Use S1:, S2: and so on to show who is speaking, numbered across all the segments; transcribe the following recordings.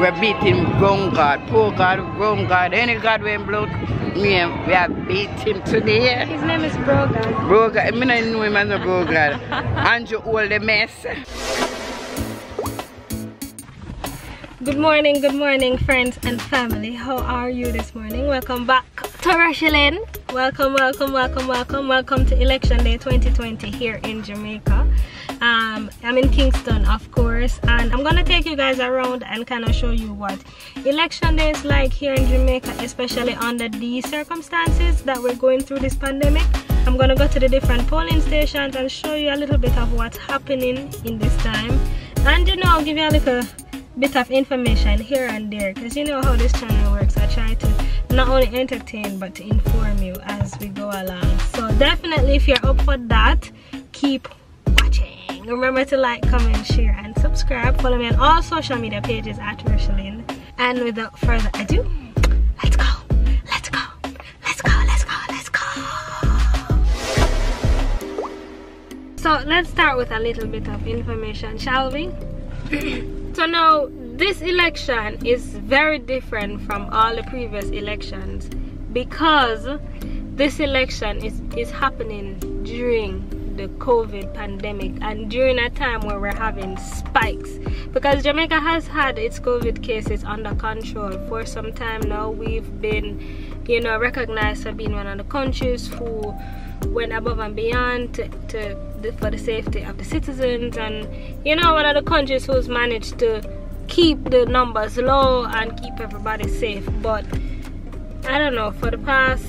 S1: We're beating ground God, poor God, ground God, any God we blood. We have beat him today.
S2: His name is Bro God.
S1: Bro God, I don't know him as a Bro God. Andrew all the mess.
S2: Good morning friends and family. How are you this morning? Welcome back to Rachel. Welcome to Election Day 2020 here in Jamaica. I'm in Kingston, of course, and I'm gonna take you guys around and kind of show you what election day is like here in Jamaica, especially under these circumstances that we're going through this pandemic. I'm gonna go to the different polling stations and show you a little bit of what's happening in this time, and I'll give you a little bit of information here and there, because you know how this channel works. I try to not only entertain but to inform you as we go along. So definitely, if you're up for that, keep watching. Remember to like, comment, share and subscribe. Follow me on all social media pages at Rachelin. And without further ado, let's go. So let's start with a little bit of information, shall we? So now, this election is very different from all the previous elections because this election is happening during the COVID pandemic and during a time where we're having spikes, because Jamaica has had its COVID cases under control for some time now. We've been, recognized for being one of the countries who went above and beyond for the safety of the citizens, and one of the countries who's managed to keep the numbers low and keep everybody safe. But I don't know, for the past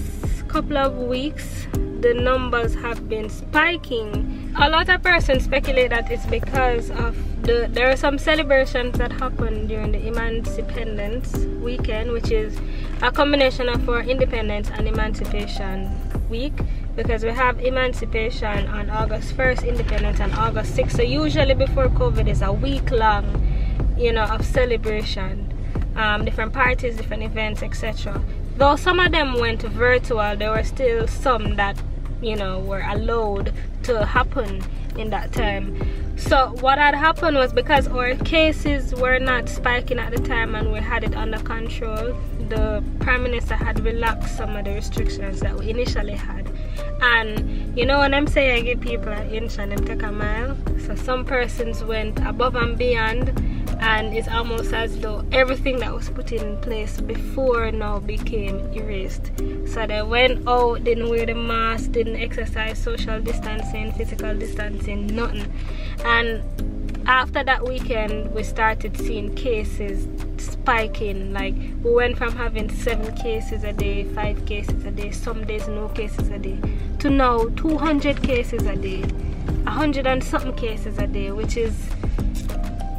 S2: couple of weeks the numbers have been spiking. A lot of persons speculate that it's because of there are some celebrations that happen during the Independence weekend, which is a combination of our independence and emancipation week, because we have emancipation on August 1st, independence on August 6th. So usually before COVID is a week long, of celebration, different parties, different events, etc. Though some of them went virtual, there were still some that were allowed to happen in that time. So what had happened was, because our cases were not spiking at the time and we had it under control, the Prime Minister had relaxed some of the restrictions that we initially had. And when I'm saying I give people an inch and them take a mile, so some persons went above and beyond, and it's almost as though everything that was put in place before now became erased. So they went out, didn't wear the mask, didn't exercise social distancing, physical distancing, nothing. And after that weekend, we started seeing cases spiking. Like, we went from having 7 cases a day, 5 cases a day, some days no cases a day, to now 200 cases a day, 100 and something cases a day, which is,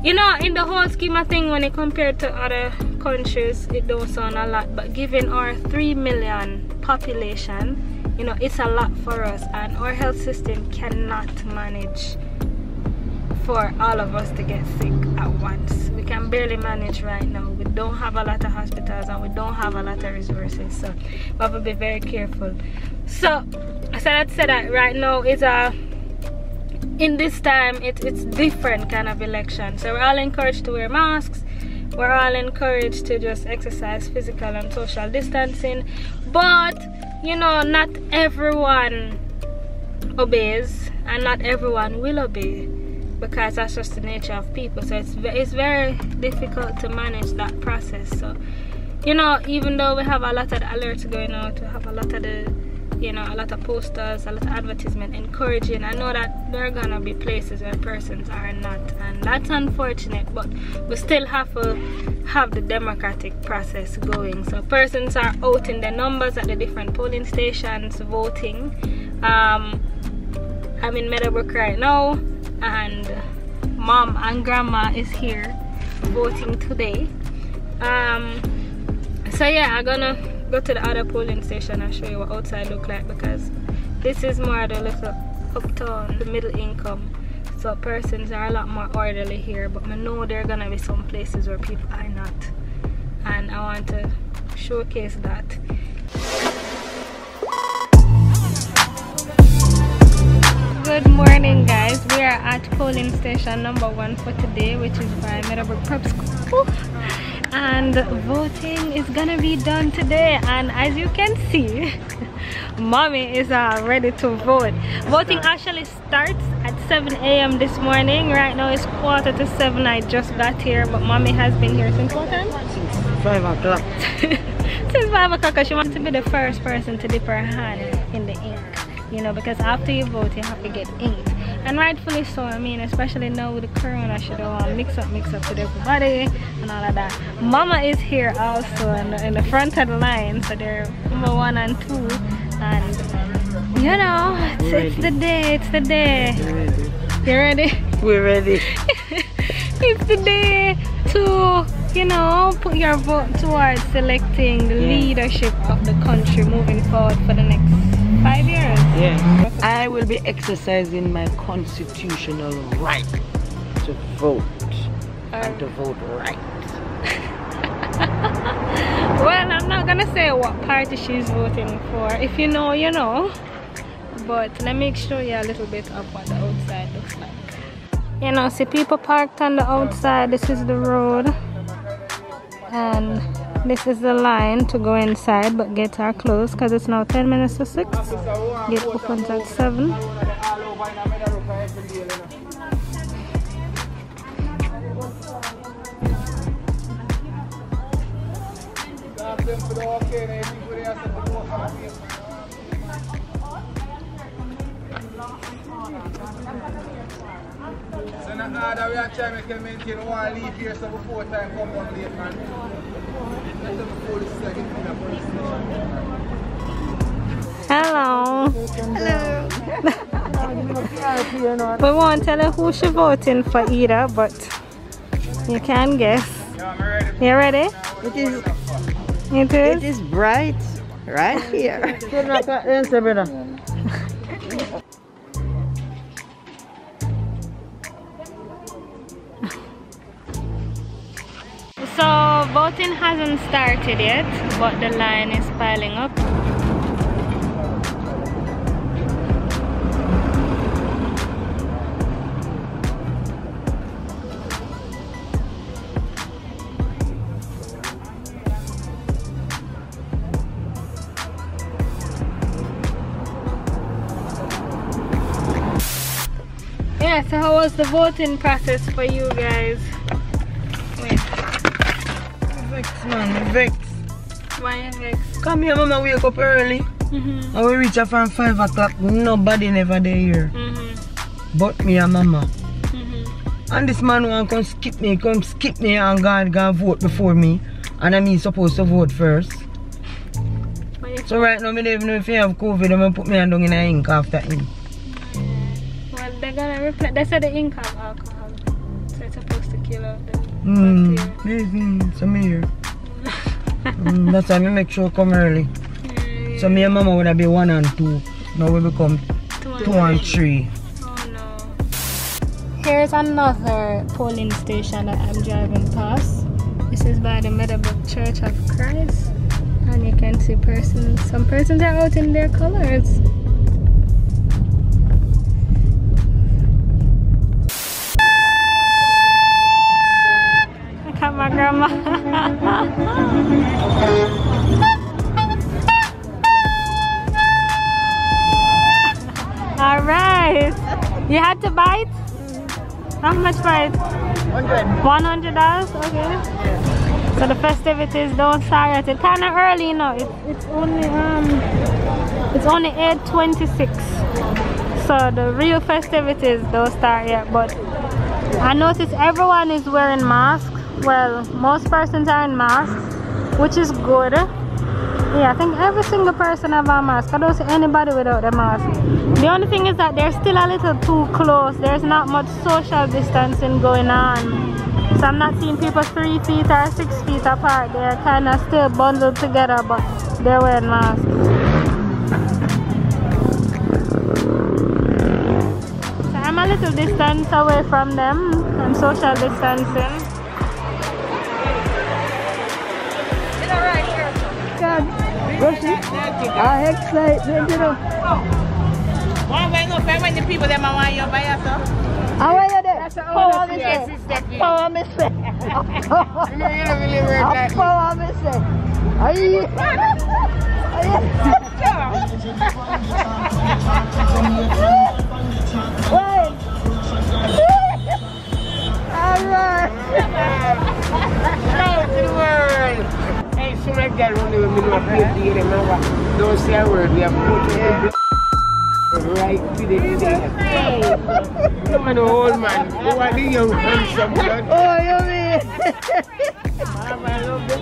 S2: in the whole scheme of thing, when you compare to other countries, it don't sound a lot, but given our 3 million population, it's a lot for us, and our health system cannot manage for all of us to get sick at once. We can barely manage right now. We don't have a lot of hospitals and we don't have a lot of resources, so we have to be very careful. So I said that right now is in this time it's different kind of election. So we're all encouraged to wear masks, we're all encouraged to just exercise physical and social distancing, but not everyone obeys and not everyone will obey, because that's just the nature of people. So it's very difficult to manage that process. So even though we have a lot of alerts going out, we have a lot of a lot of posters, a lot of advertisement encouraging, I know that there are gonna be places where persons are not, and that's unfortunate, but we still have to have the democratic process going. So persons are out in their numbers at the different polling stations voting. I'm in Meadowbrook right now, and mom and grandma is here voting today. So yeah, I'm gonna go to the other polling station and show you what outside look like, because this is more the little uptown, the middle income, so persons are a lot more orderly here, but I know there are gonna be some places where people are not, and I want to showcase that. Good morning guys, we are at polling station number 1 for today, which is by Meadowbrook Prep School. and voting is gonna be done today, and as you can see mommy is ready to vote. Voting actually starts at 7 a.m. this morning. Right now it's 7:15. I just got here, but mommy has been here since what time?
S1: Since 5 o'clock.
S2: Since 5 o'clock, because she wants to be the first person to dip her hand in the ink, you know, because after you vote you have to get inked, and rightfully so. I mean, especially now with the corona, she don't want to mix up with everybody and all of that. Mama is here also in the front of the line, so they're number 1 and 2, and you know, it's the day. It's the day. You ready?
S1: We're ready.
S2: It's the day to, you know, put your vote towards selecting the leadership of the country moving forward for the next 5 years.
S1: Yeah. I will be exercising my constitutional right to vote and to vote right.
S2: Well, I'm not gonna say what party she's voting for. If you know, you know. But let me show you a little bit of what the outside looks like. You know, see people parked on the outside. This is the road, and this is the line to go inside, but gates are closed because it's now 10 minutes to 6. Gate opens at 7.
S3: We are trying to maintain one leave here so before time come on late, man.
S2: Hello. Hello. We won't tell her who she's voting for either, but you can guess. You ready?
S1: It is.
S2: It is?
S1: It is bright right here.
S2: So voting hasn't started yet, but the line is piling up. Yeah, so how was the voting process for you guys? Wait.
S1: Vex, man, vex.
S2: Why vex?
S1: Come here, mama, wake up early. And we reach up from 5 o'clock. Nobody never there here. But me and mama. And this man want to come skip me and go vote before me. And I'm supposed to vote first. So right now, I don't even know if you have COVID, I'm going to put me down in the ink after him.
S2: Well, they're going to replace, they said the ink have alcohol. So it's supposed to kill out the bacteria.
S1: So me here. That's why I make sure I come early. So me and mama would have been 1 and 2. Now we become 2 and 3.
S2: Oh no. Here's another polling station that I'm driving past. This is by the Meadowbrook Church of Christ. And you can see some persons are out in their colors. Look at my grandma. Alright. You had to bite? How much bite? $100. Okay. So the festivities don't start yet. It's kind of early, you know. It's only 8:26. So the real festivities don't start yet. But I notice everyone is wearing masks. Well, most persons are in masks, which is good. Yeah, I think every single person have a mask. I don't see anybody without a mask. The only thing is that they're still a little too close. There's not much social distancing going on. So I'm not seeing people 3 feet or 6 feet apart. They're kind of still bundled together, but they're wearing masks. So I'm a little distance away from them. I'm social distancing.
S1: God, excited, you know.
S4: Why no when the people that want you by yourself?
S1: How are you there?
S4: Power me say.
S1: Power, me say. Aye. Wait. Alright.
S4: Shout to the world. Hey, soon as girl run away, me know a PMP, remember? Don't say a word, we have put it right today. You want the old man, you want the young handsome blood.
S1: Oh, you mean?
S4: Mama, I love them.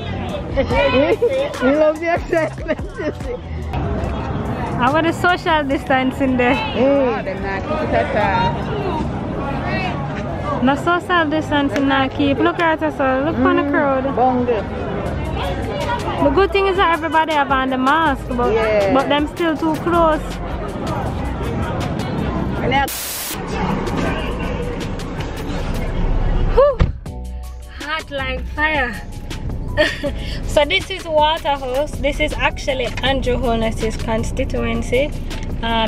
S1: You love the excitement, you see.
S2: How about the social distancing there?
S4: Oh, them not keep it at all.
S2: No social distancing not keep. Look at us all. Look on the crowd.
S1: Bungle.
S2: The good thing is that everybody have on the mask, but them still too close. Whew. Hot like fire. So this is Waterhouse. This is actually Andrew Holness's constituency.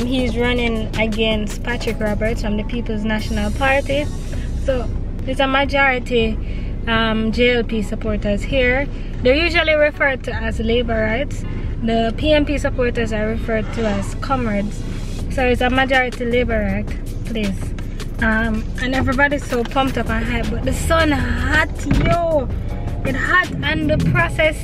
S2: He's running against Patrick Roberts from the People's National Party. So there's a majority JLP supporters here. They're usually referred to as Labourites. The PMP supporters are referred to as comrades. So it's a majority Labourite place. And everybody's so pumped up and hyped, but the sun hot, yo! It's hot and the process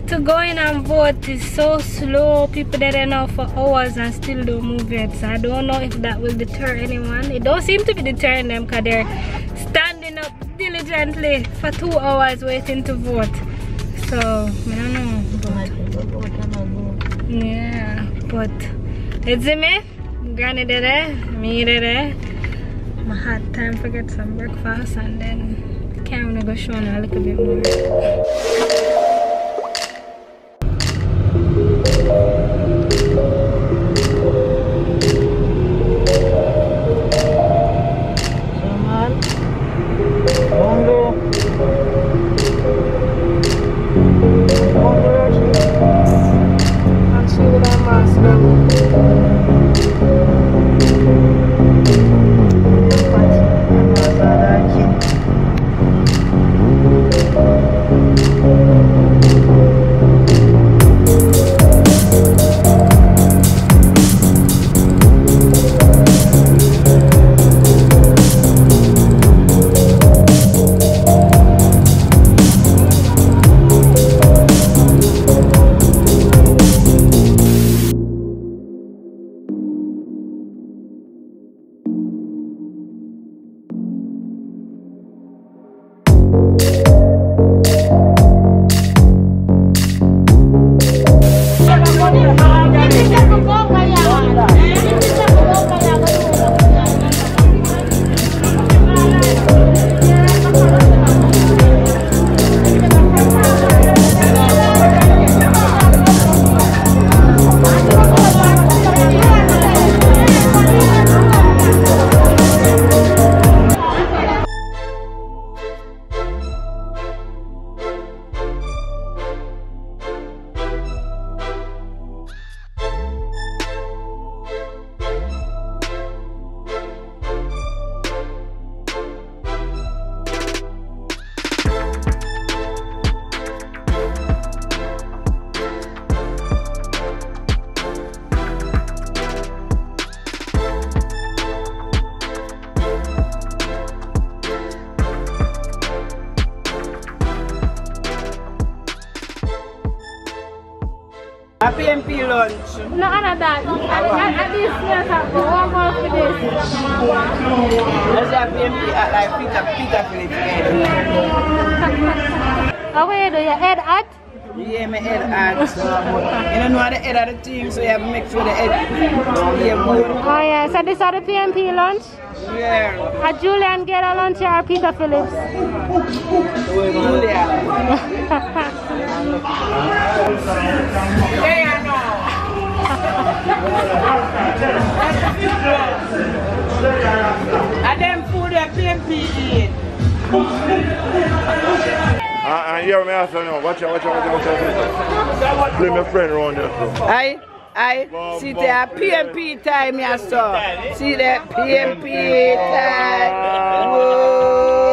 S2: to go in and vote is so slow. People that are now for hours and still don't move yet. So I don't know if that will deter anyone. It don't seem to be deterring them because they're standing up diligently for 2 hours waiting to vote. So I don't know. But, yeah, but it's me. Granny did it, me did it. I had time to get some breakfast and then I'm gonna go show a little bit more.
S4: A PMP lunch.
S2: No, not that. At this place, I go more for this.
S4: That's a PMP at like Peter Phillips head.
S2: How where do you head at?
S4: Yeah, my head at. You don't know the head of the team, so you have to make sure the head is good.
S2: Oh yeah, so this is the PMP lunch?
S4: Yeah.
S2: Julian get a lunch or Peter Phillips?
S4: Julia. And them food that PMP eat.
S3: Yeah, me ask you now. Watch out. Play my friend around there.
S4: I see that PMP time, yeah, so. See that PMP time. Whoa.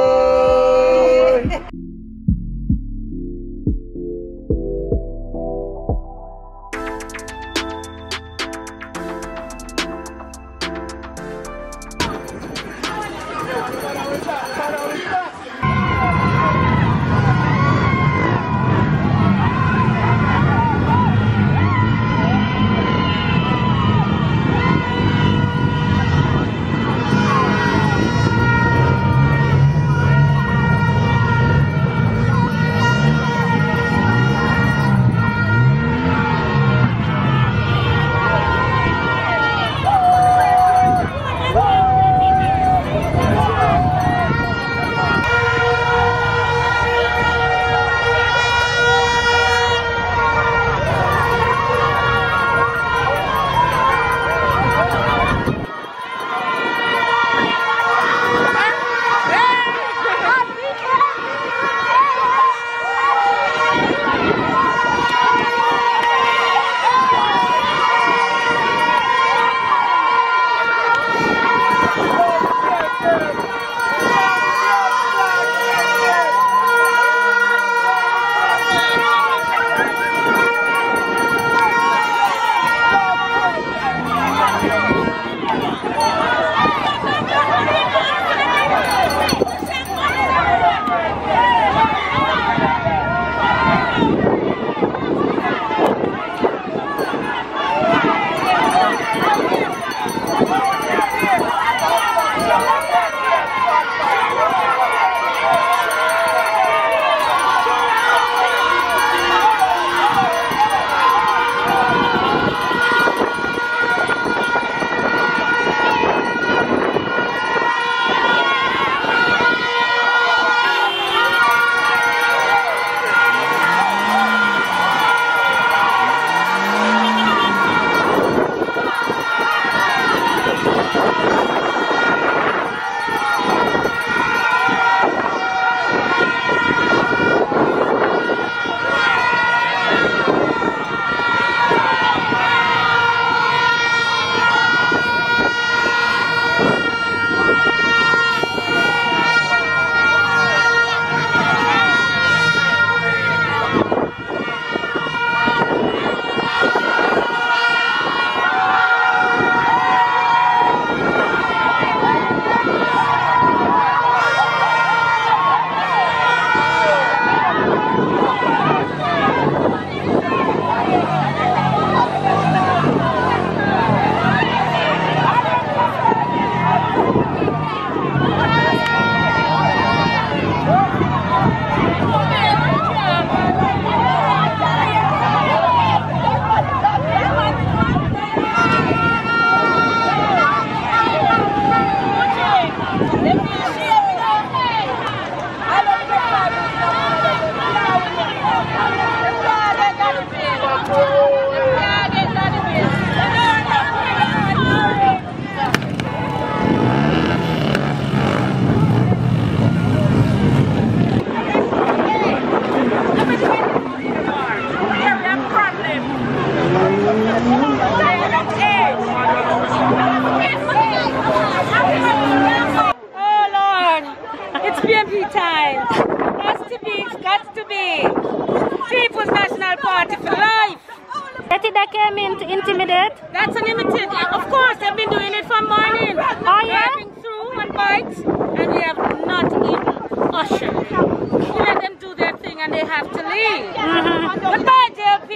S2: kid that came in to intimidate?
S5: That's an imitation. Of course, they've been doing it from morning.
S2: Oh yeah?
S5: Driving through on bikes, and they have not even ushered. You let them do their thing and they have to leave. Goodbye, JP.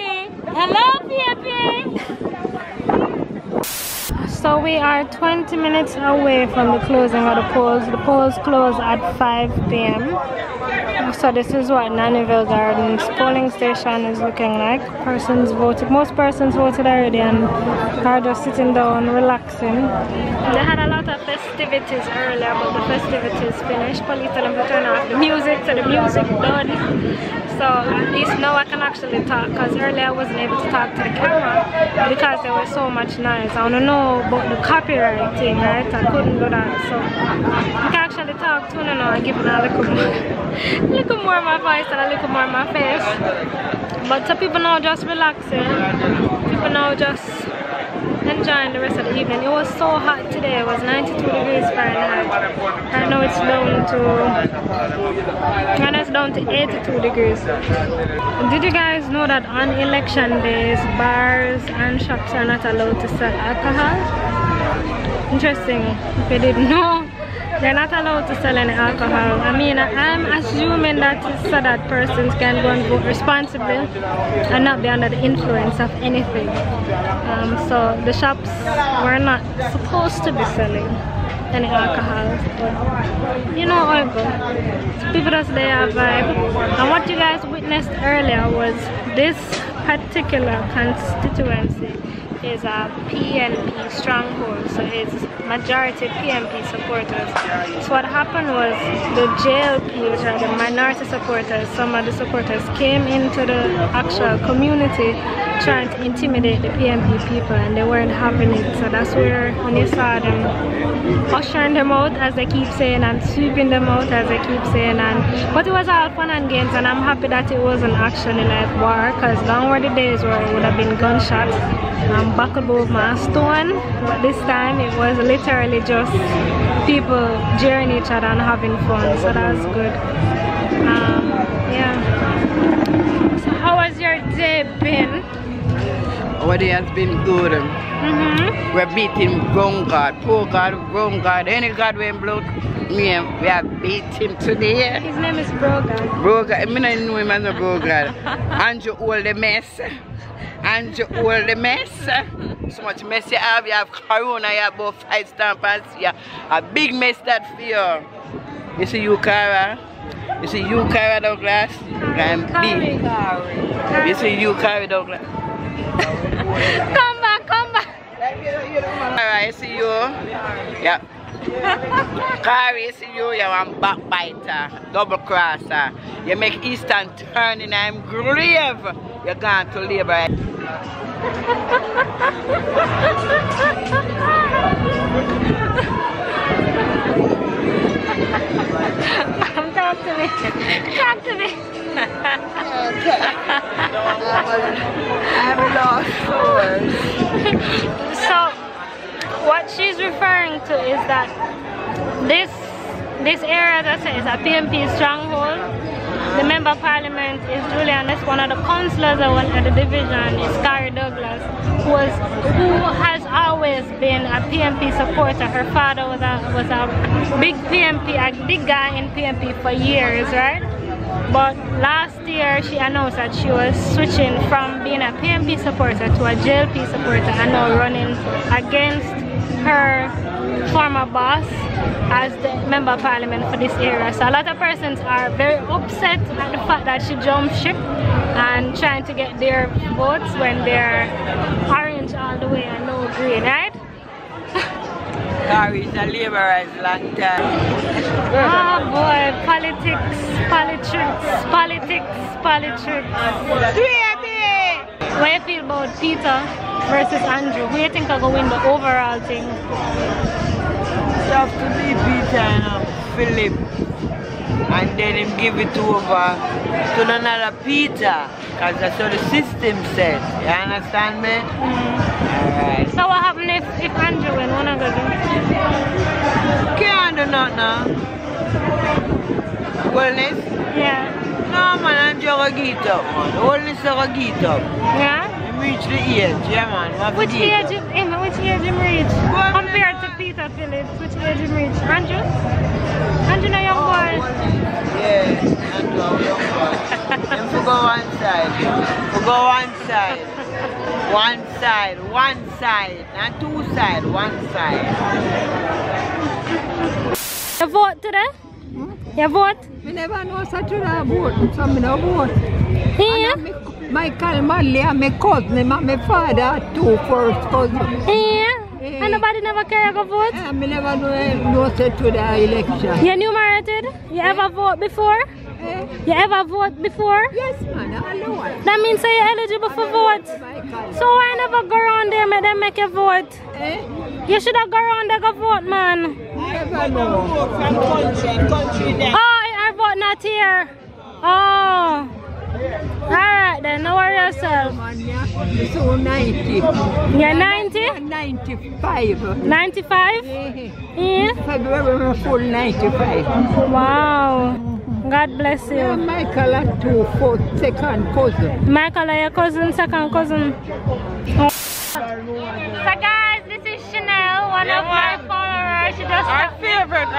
S5: Hello, PAP.
S2: So we are 20 minutes away from the closing of the polls. The polls close at 5 p.m. So this is what Nannyville Gardens polling station is looking like. Persons voted. Most persons voted already and are just sitting down, relaxing. They had a lot of festivities earlier, but the festivities finished. Police told them to turn off the music, so the music done. So at least now I can actually talk, because earlier I wasn't able to talk to the camera because there was so much noise. I want to know about the copyright thing, right? I couldn't do that, so I can actually talk to them now and give them a little more of my voice and a little more of my face. But so people now just relaxing, people now just enjoying the rest of the evening. It was so hot today. It was 92 degrees Fahrenheit. Right now it's down to 82 degrees. Did you guys know that on election days bars and shops are not allowed to sell alcohol? Interesting. If you didn't know, they're not allowed to sell any alcohol. I mean, I'm assuming that is so that persons can go and vote responsibly and not be under the influence of anything. So the shops were not supposed to be selling any alcohol, but you know how it goes. People just they have vibe. And what you guys witnessed earlier was this particular constituency is a PNP stronghold, so it's majority PNP supporters. So what happened was the JLP, which are the minority supporters, some of the supporters came into the actual community trying to intimidate the PNP people, and they weren't having it. So that's where when you saw them ushering them out, as they keep saying, and sweeping them out, as they keep saying, but it was all fun and games, and I'm happy that it wasn't actually like war, because long were the days where it would have been gunshots and back above my stone. But this time it was literally just people jeering each other and having fun, so that's good. Yeah. So how has your day been?
S6: Our day has been good. We're beating ground guard, poor guard, ground guard, any guard we blood. We have beat him today.
S2: His name is Brogan.
S6: Brogan, I don't know him as a Brogan. Andrew all the mess. Andrew all the mess. So much mess you have. You have corona, you have about 5 stamps. You have a big mess that for you. You see you, Cara? You see you, Cara Douglas? And B. You see you, Cara Douglas?
S2: Come back, come back.
S6: Alright, I see you. Yeah. Carrie, I see you. You're a backbiter, double crosser. You make Eastern turn and I'm grave. You're going to labor.
S2: Talk to me. Talk to me.
S6: I'm lost for words.
S2: So what she's referring to is that this area that says a PNP stronghold. The member of parliament is Julian. That's one of the councillors at the division is Carrie Douglas, who has always been a PNP supporter. Her father was a big PNP, a big guy in PNP for years, right? But last year she announced that she was switching from being a PNP supporter to a JLP supporter and now running against her former boss as the member of parliament for this area. So a lot of persons are very upset at the fact that she jumped ship and trying to get their votes when they're orange all the way and no green, right?
S6: Carrie is a laborer's long time.
S2: Oh boy, politics. What do you feel about Peter versus Andrew? Who do you think are going to win the overall thing?
S6: It's up to be Peter and Philip, and then him give it over to another Peter, because that's what the system said. You understand me? Alright.
S2: So what happens if Andrew win? What am I going to do?
S6: Can't do nothing now. Wellness?
S2: Yeah.
S6: No man, Andrew will get up, man. Wellness will get up.
S2: Yeah?
S6: him reach the age, yeah man.
S2: Which age him reach? Compared to Peter Phillips, which age him reach? Andrew? Andrew no young boy?
S6: Yeah, Andrew a young boy. Him to go one side. To go one side. One side, one side. Not two sides, one side.
S2: You vote today? You vote?
S7: I never know such a vote, so I don't vote.
S2: Yeah?
S7: Michael Marley and my cousin, and my father, two first cousins.
S2: Yeah? And nobody never care you go vote?
S7: I never know such to the election.
S2: You enumerated? You ever vote before? You ever vote before?
S7: Yes, man, I know it.
S2: That means you're eligible for vote. So why never go around there and them make you vote? You should have go around there go vote, man.
S7: I never know.
S2: Oh, I vote not here. Oh. Alright then, no worry yourself.
S7: So 90.
S2: You're 90?
S7: 95.
S2: 95? Yeah.
S7: February full 95.
S2: Wow. God bless you.
S7: Yeah, Michael and two second cousin.
S2: Michael are your cousin, second cousin. Oh. So guys, this is Chanel, one of my followers. She just
S8: our favorite.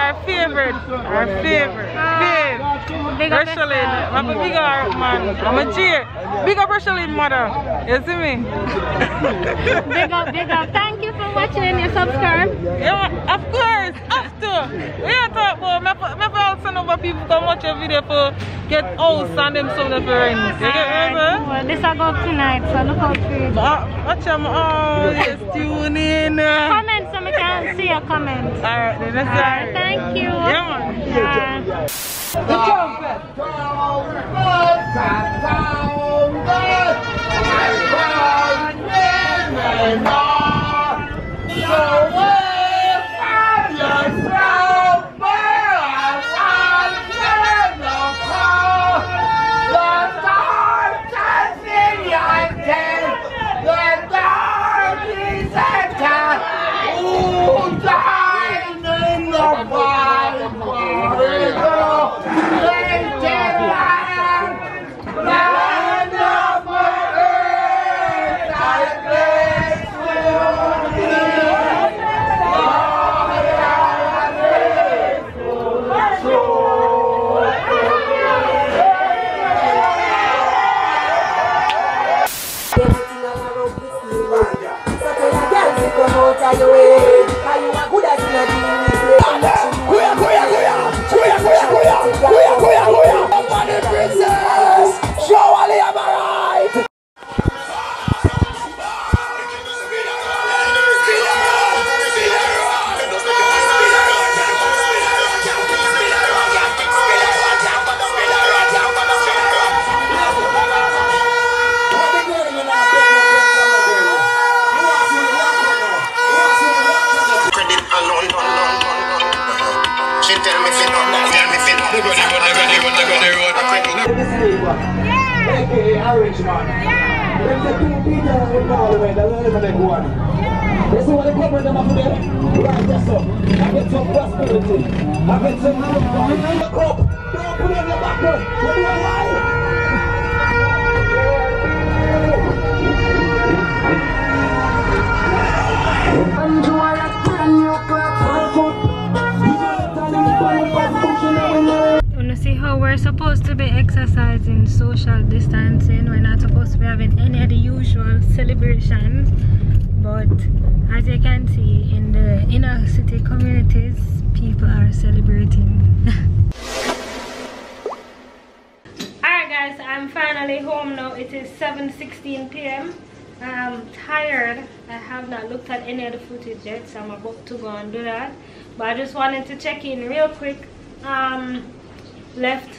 S2: Big up
S8: Rocheline, I'm a big up man. I'm a cheer. Big up Rocheline mother. You see me?
S2: Big up. Thank you for watching and you subscribe.
S8: Yeah, of course, after. We don't talk about me for send over people to watch a video for get house and them some of the rain. You get me?
S2: Well, this will go up tonight, so look out for it.
S8: Watch them all, yes, tune in.
S2: Comment so we can see your comments.
S8: Alright, then that's
S2: Alright, thank you.
S8: Yeah, man.
S2: Yeah.
S9: This is what the corporate them have to do. Right, yes, sir. I get some prosperity. I get some crop. Don't put it on your back. What do I like?
S2: Wanna see how we're supposed to be exercising social distancing? We're not supposed to be having any of the usual celebrations. But as you can see, in the inner city communities, people are celebrating. Alright guys, I'm finally home now. It is 7:16 p.m. I'm tired. I have not looked at any of the footage yet, so I'm about to go and do that. But I just wanted to check in real quick. Left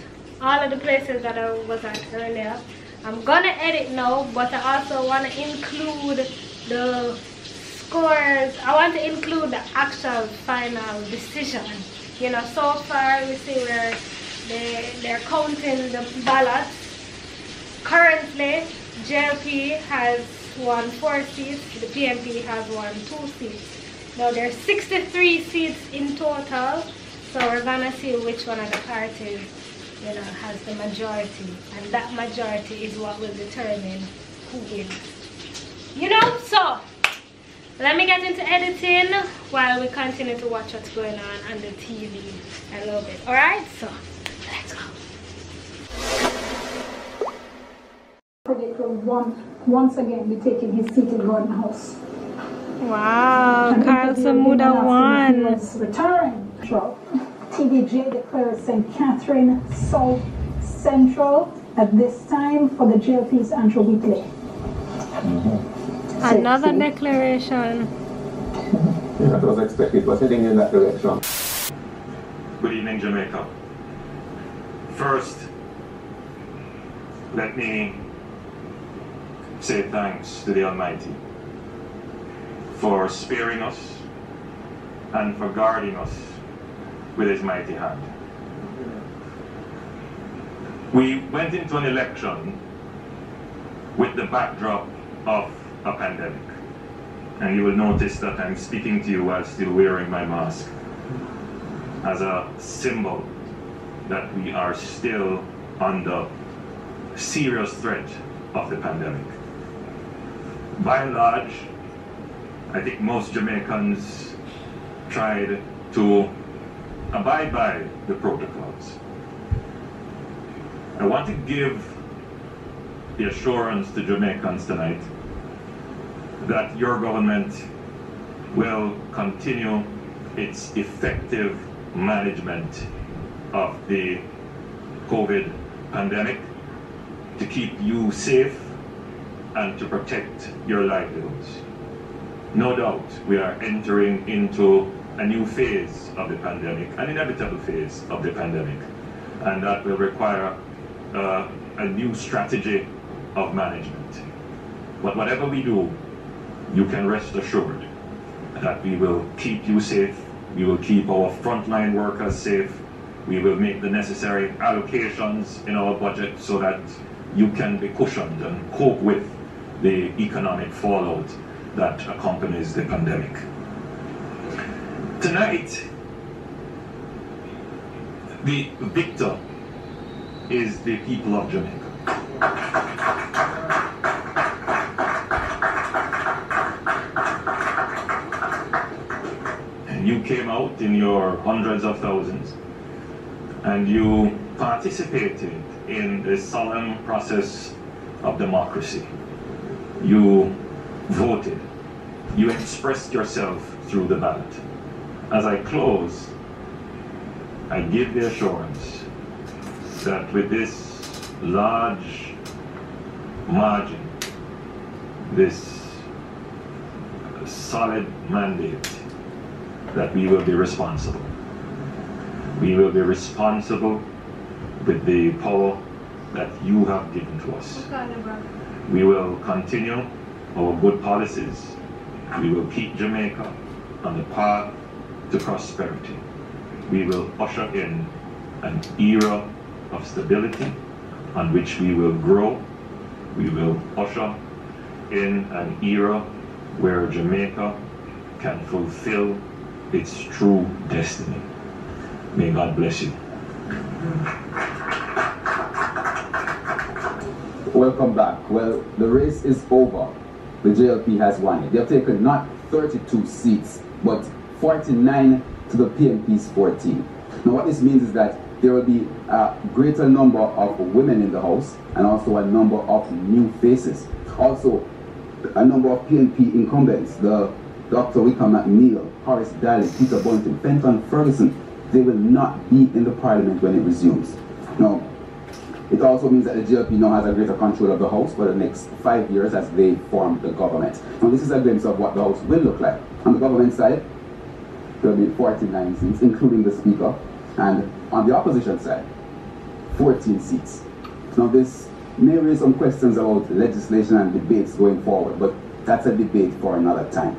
S2: all of the places that I was at earlier. I'm gonna edit now, but I also want to include the scores. I want to include the actual final decision. You know, so far we see where they're counting the ballots. Currently JLP has won 4 seats, the PNP has won 2 seats. Now there's 63 seats in total, so we're gonna see which one of the parties, you know, has the majority, and that majority is what will determine who wins. you know, so let me get into editing while we continue to watch what's going on the TV a little bit. Alright, so let's go.
S10: Project will once again be taking his seat in Gordon House.
S2: Wow, Carl Samuda won.
S10: Return. TVJ declares St. Catherine South Central at this time for the JLP's Antro Weekly.
S2: Another declaration.
S9: Yeah, that was expected. It was heading in that direction.
S11: Good evening, Jamaica. First, let me say thanks to the Almighty for sparing us and for guarding us with His mighty hand. We went into an election with the backdrop of a pandemic. And you will notice that I'm speaking to you while still wearing my mask as a symbol that we are still under serious threat of the pandemic. By and large, I think most Jamaicans tried to abide by the protocols. I want to give the assurance to Jamaicans tonight that your government will continue its effective management of the COVID pandemic to keep you safe and to protect your livelihoods. No doubt we are entering into a new phase of the pandemic, an inevitable phase of the pandemic, and that will require a new strategy of management. But whatever we do, you can rest assured that we will keep you safe, we will keep our frontline workers safe, we will make the necessary allocations in our budget so that you can be cushioned and cope with the economic fallout that accompanies the pandemic. Tonight, the victor is the people of Jamaica. And you came out in your hundreds of thousands and you participated in the solemn process of democracy. You voted. You expressed yourself through the ballot. As I close, I give the assurance that with this large margin, this solid mandate, that we will be responsible. We will be responsible with the power that you have given to us. We will continue our good policies. We will keep Jamaica on the path to prosperity. We will usher in an era of stability on which we will grow. We will usher in an era where Jamaica can fulfill its true destiny. May God bless you.
S9: Welcome back. Well, the race is over. The JLP has won it. They have taken not 32 seats, but 49 to the PNP's 14. Now what this means is that there will be a greater number of women in the House and also a number of new faces. Also, a number of PNP incumbents, the Dr. Wickham McNeil, Horace Daly, Peter Boynton, Fenton Ferguson, they will not be in the Parliament when it resumes. Now, it also means that the JLP now has a greater control of the House for the next 5 years as they form the government. Now this is a glimpse of what the House will look like. On the government side, there will be 49 seats, including the Speaker, and on the opposition side, 14 seats. Now this may raise some questions about legislation and debates going forward, but that's a debate for another time.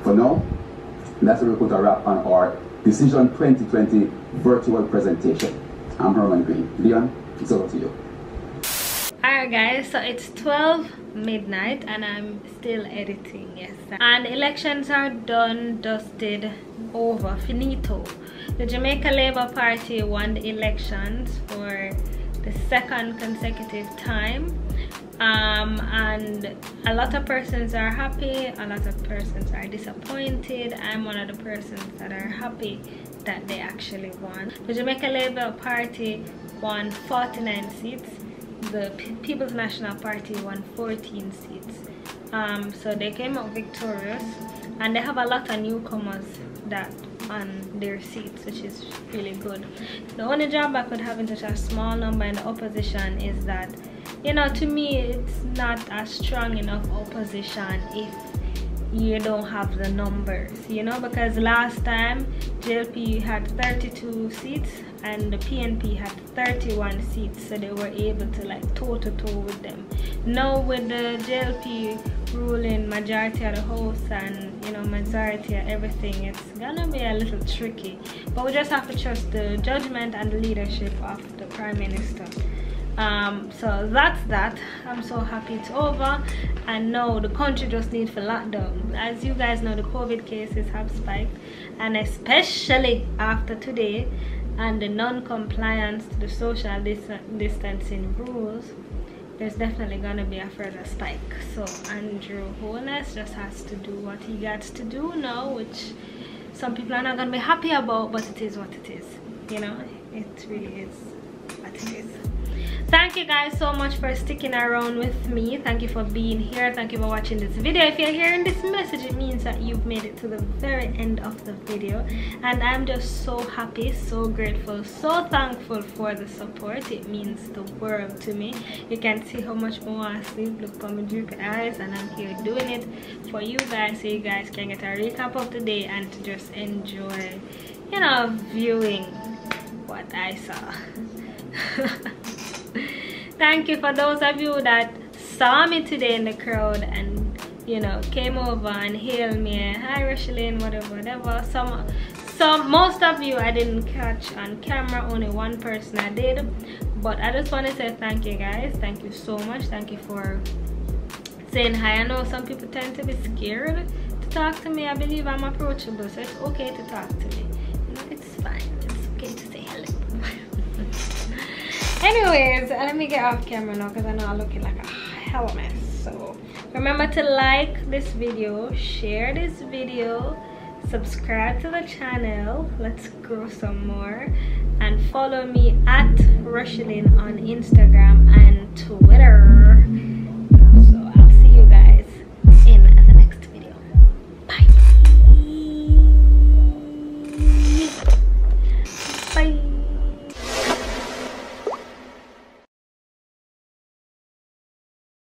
S9: For now, that's where we put a wrap on our Decision 2020 virtual presentation. I'm Herman Green. Leon, it's over to you.
S2: Alright guys, so it's 12 midnight and I'm still editing, yes. And elections are done, dusted, over, finito. The Jamaica Labour Party won the elections for the second consecutive time. and a lot of persons are happy, a lot of persons are disappointed. I'm one of the persons that are happy that they actually won. The Jamaica Labour Party won 49 seats. The People's National Party won 14 seats. So they came out victorious, and they have a lot of newcomers that on their seats, which is really good. The only drawback with having such a small number in the opposition is that, you know, to me it's not a strong enough opposition if you don't have the numbers, you know, because last time JLP had 32 seats and the PNP had 31 seats, so they were able to like toe-to-toe with them. Now with the JLP ruling majority of the house and, you know, majority of everything, it's gonna be a little tricky, but we just have to trust the judgment and the leadership of the Prime Minister. So that's that. I'm so happy it's over, and now the country just needs for lockdown. As you guys know, the COVID cases have spiked, and especially after today and the non-compliance to the social distancing rules, there's definitely gonna be a further spike. So Andrew Holness just has to do what he gets to do now, which some people are not gonna be happy about, but it is what it is, you know. It really is what it is. Thank you guys so much for sticking around with me. Thank you for being here. Thank you for watching this video. If you're hearing this message, it means that you've made it to the very end of the video, and I'm just so happy, so grateful, so thankful for the support. It means the world to me. You can see how much more I sleep. Look on my droopy eyes, and I'm here doing it for you guys, so you guys can get a recap of the day and to just enjoy, you know, viewing what I saw. Thank you for those of you that saw me today in the crowd and, you know, came over and hailed me. Hi Rocheline, whatever. Most of you I didn't catch on camera, only one person I did, but I just want to say thank you guys. Thank you so much. Thank you for saying hi. I know some people tend to be scared to talk to me. I believe I'm approachable, so it's okay to talk to me, you know. It's fine, it's okay to say hello. Anyways, let me get off camera now because I know I'm looking like a hell mess. So remember to like this video, share this video, subscribe to the channel, let's grow some more, and follow me at Rocheline on Instagram and Twitter.